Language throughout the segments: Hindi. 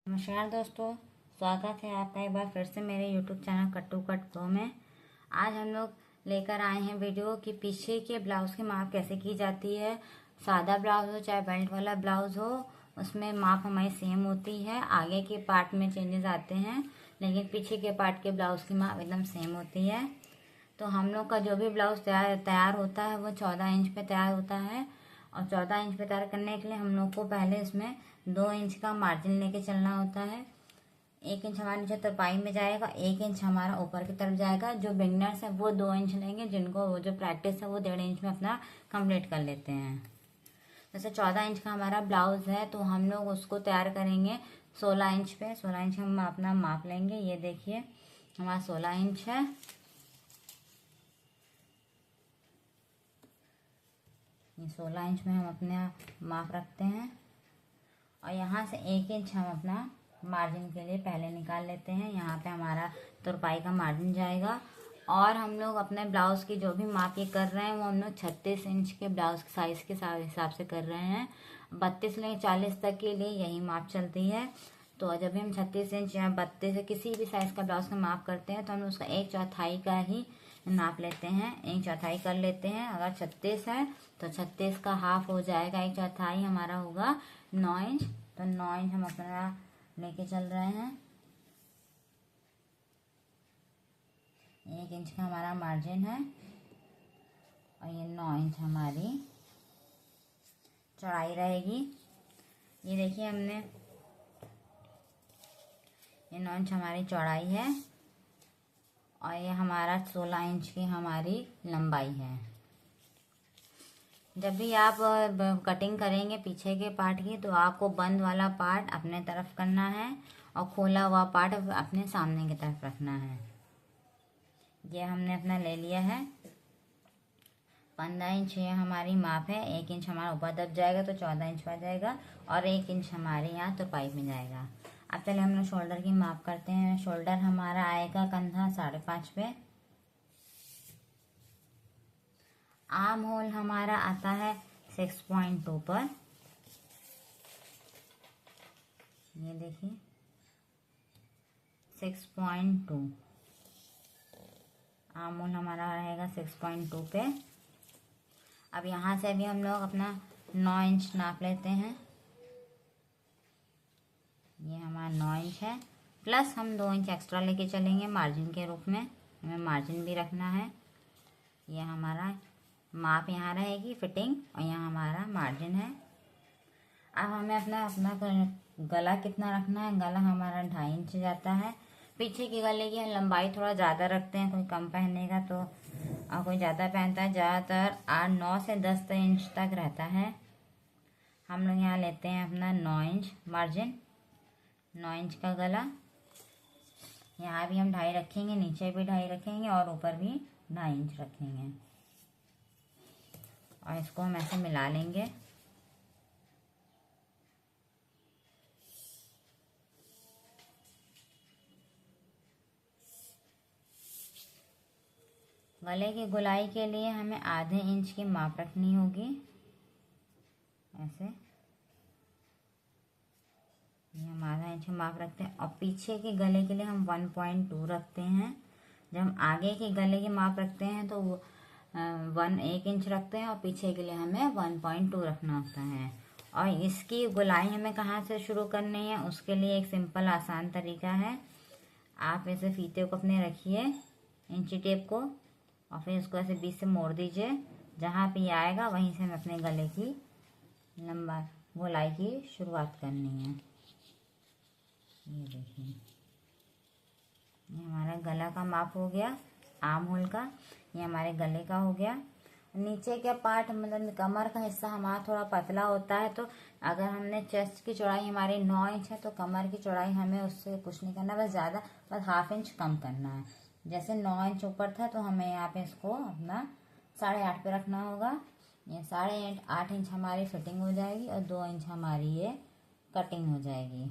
नमस्कार दोस्तों, स्वागत है आपका एक बार फिर से मेरे YouTube चैनल कट्टू कट प्रो में। आज हम लोग लेकर आए हैं वीडियो कि पीछे के ब्लाउज़ की माप कैसे की जाती है। सादा ब्लाउज़ हो चाहे बेल्ट वाला ब्लाउज़ हो, उसमें माप हमारी सेम होती है। आगे के पार्ट में चेंजेस आते हैं, लेकिन पीछे के पार्ट के ब्लाउज़ की माप एकदम सेम होती है। तो हम लोग का जो भी ब्लाउज़ तैयार होता है वो 14 इंच पे तैयार होता है। और 14 इंच पे तैयार करने के लिए हम लोग को पहले इसमें 2 इंच का मार्जिन लेके चलना होता है। 1 इंच हमारे नीचे तरपाई में जाएगा, 1 इंच हमारा ऊपर की तरफ जाएगा। जो बिगनर्स है वो 2 इंच लेंगे, जिनको वो जो प्रैक्टिस है वो 1.5 इंच में अपना कंप्लीट कर लेते हैं। जैसे 14 इंच का हमारा ब्लाउज है तो हम लोग उसको तैयार करेंगे 16 इंच पे। 16 इंच हम अपना माप लेंगे। ये देखिए हमारा 16 इंच है। ये 16 इंच में हम अपना माप रखते हैं और यहाँ से 1 इंच हम अपना मार्जिन के लिए पहले निकाल लेते हैं। यहाँ पे हमारा तुरपाई का मार्जिन जाएगा। और हम लोग अपने ब्लाउज़ की जो भी माप ये कर रहे हैं वो हम लोग 36 इंच के ब्लाउज़ साइज़ के हिसाब से कर रहे हैं। 32 लेके 40 तक के लिए यही माप चलती है। तो जब भी हम 36 इंच या 32 किसी भी साइज़ का ब्लाउज़ का माप करते हैं तो हम उसका 1/4 का ही नाप लेते हैं, 1/4 कर लेते हैं। अगर 36 है तो 36 का हाफ हो जाएगा, 1/4 हमारा होगा 9 इंच। तो 9 इंच हम अपना लेके चल रहे हैं। 1 इंच का हमारा मार्जिन है और ये 9 इंच हमारी चौड़ाई रहेगी। ये देखिए हमने ये 9 इंच हमारी चौड़ाई है और ये हमारा 16 इंच की हमारी लंबाई है। जब भी आप कटिंग करेंगे पीछे के पार्ट की तो आपको बंद वाला पार्ट अपने तरफ करना है और खोला हुआ पार्ट अपने सामने की तरफ रखना है। ये हमने अपना ले लिया है। 15 इंच ये हमारी माप है। 1 इंच हमारा ऊपर दब जाएगा तो 14 इंच आ जाएगा और 1 इंच हमारे यहाँ तुरपाई में जाएगा। अब चलिए हम लोग शोल्डर की माप करते हैं। शोल्डर हमारा आएगा कंधा 5.5 पे। आर्म होल हमारा आता है 6.2 पर। ये देखिए 6.2 आर्म होल हमारा रहेगा 6.2 पे। अब यहाँ से भी हम लोग अपना 9 इंच नाप लेते हैं। ये हमारा 9 इंच है, प्लस हम 2 इंच एक्स्ट्रा लेके चलेंगे मार्जिन के रूप में। हमें मार्जिन भी रखना है। ये हमारा माप यहाँ रहेगी फिटिंग और यहाँ हमारा मार्जिन है। अब हमें अपना गला कितना रखना है। गला हमारा 2.5 इंच जाता है। पीछे की गले की लंबाई थोड़ा ज़्यादा रखते हैं, कोई कम पहनेगा तो और कोई ज़्यादा पहनता है। ज़्यादातर 9 से 10 इंच तक रहता है। हम लोग यहाँ लेते हैं अपना 9 इंच मार्जिन, 9 इंच का गला। यहाँ भी हम 2.5 रखेंगे, नीचे भी 2.5 रखेंगे और ऊपर भी 2.5 इंच रखेंगे और इसको हम ऐसे मिला लेंगे। गले की गोलाई के लिए हमें आधे इंच की माप रखनी होगी। ऐसे ये हम आधा इंच माप रखते हैं और पीछे के गले के लिए हम 1.2 रखते हैं। जब हम आगे के गले की माप रखते हैं तो 1 इंच रखते हैं और पीछे के लिए हमें 1.2 रखना होता है। और इसकी गोलाई हमें कहाँ से शुरू करनी है उसके लिए एक सिंपल आसान तरीका है। आप ऐसे फीते को अपने रखिए, इंची टेप को, और फिर इसको ऐसे बीच से मोड़ दीजिए। जहाँ पे ये आएगा वहीं से हमें अपने गले की लंबा गोलाई की शुरुआत करनी है। ये देखिए ये हमारा गला का माप हो गया, आर्म होल का। ये हमारे गले का हो गया। नीचे का पार्ट मतलब कमर का हिस्सा हमारा थोड़ा पतला होता है, तो अगर हमने चेस्ट की चौड़ाई हमारी 9 इंच है तो कमर की चौड़ाई हमें उससे कुछ नहीं करना, बस ज़्यादा बस 1/2 इंच कम करना है। जैसे 9 इंच ऊपर था तो हमें यहाँ पे इसको अपना 8.5 पे रखना होगा। ये 8.5 इंच हमारी फिटिंग हो जाएगी और 2 इंच हमारी ये कटिंग हो जाएगी।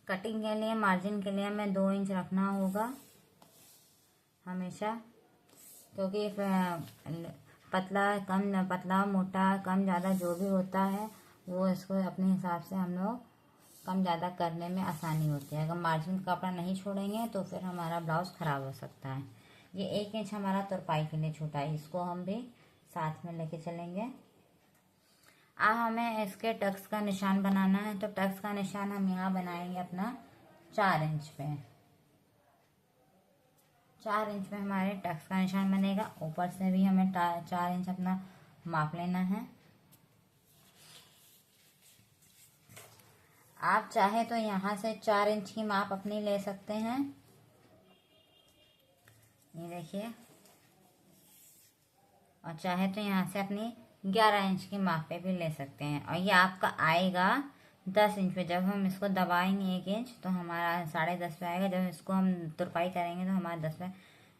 कटिंग के लिए मार्जिन के लिए हमें 2 इंच रखना होगा हमेशा, क्योंकि पतला कम पतला मोटा कम ज़्यादा जो भी होता है वो इसको अपने हिसाब से हम लोग कम ज़्यादा करने में आसानी होती है। अगर मार्जिन का कपड़ा नहीं छोड़ेंगे तो फिर हमारा ब्लाउज़ ख़राब हो सकता है। ये 1 इंच हमारा तुरपाई के लिए छूटा है, इसको हम भी साथ में लेके चलेंगे। अब हमें इसके टक्स का निशान बनाना है, तो टक्स का निशान हम यहाँ बनाएंगे अपना 4 इंच पे। 4 इंच पे हमारे टक्स का निशान बनेगा। ऊपर से भी हमें 4 इंच अपना माप लेना है। आप चाहे तो यहाँ से 4 इंच की माप अपनी ले सकते हैं, ये देखिए, और चाहे तो यहाँ से अपनी 11 इंच की माप पे भी ले सकते हैं। और ये आपका आएगा 10 इंच पे। जब हम इसको दबाएंगे 1 इंच तो हमारा 10.5 पे आएगा। जब इसको हम तुरपाई करेंगे तो हमारा 10 पे।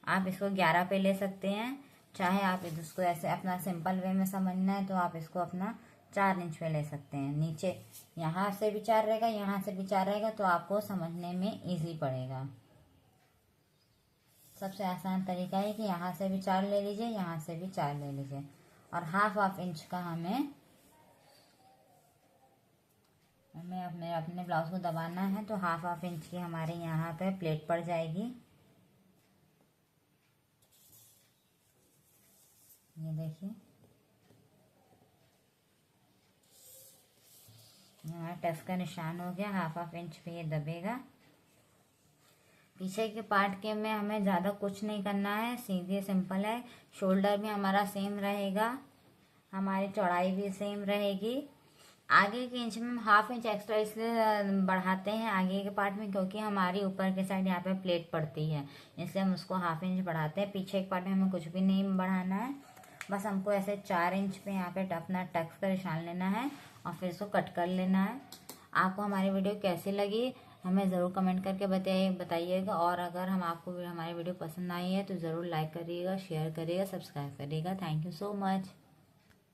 आप इसको 11 पे ले सकते हैं। चाहे आप इसको ऐसे अपना सिंपल वे में समझना है तो आप इसको अपना 4 इंच पे ले सकते हैं। नीचे यहाँ से भी 4 रहेगा, यहाँ से भी 4 रहेगा, तो आपको समझने में ईजी पड़ेगा। सबसे आसान तरीका है कि यहाँ से भी 4 ले लीजिए, यहाँ से भी 4 ले लीजिए। और हाफ इंच का हमें अपने ब्लाउज को दबाना है, तो हाफ इंच की हमारे यहाँ पे प्लेट पड़ जाएगी। ये देखिए, हमारा टक्स का निशान हो गया। हाफ इंच पे ये दबेगा। पीछे के पार्ट के में हमें ज़्यादा कुछ नहीं करना है, सीधे सिंपल है। शोल्डर भी हमारा सेम रहेगा, हमारी चौड़ाई भी सेम रहेगी। आगे के इंच में हम हाफ इंच एक्स्ट्रा इसलिए बढ़ाते हैं आगे के पार्ट में, क्योंकि हमारी ऊपर के साइड यहाँ पे प्लेट पड़ती है, इसलिए हम उसको हाफ इंच बढ़ाते हैं। पीछे के पार्ट में हमें कुछ भी नहीं बढ़ाना है, बस हमको ऐसे 4 इंच पे यहाँ पे अपना टक्स का निशान लेना है और फिर इसको कट कर लेना है। आपको हमारी वीडियो कैसी लगी हमें ज़रूर कमेंट करके बताइएगा। और अगर हमारी वीडियो पसंद आई है तो ज़रूर लाइक करिएगा, शेयर करिएगा, सब्सक्राइब करिएगा। Thank you so much.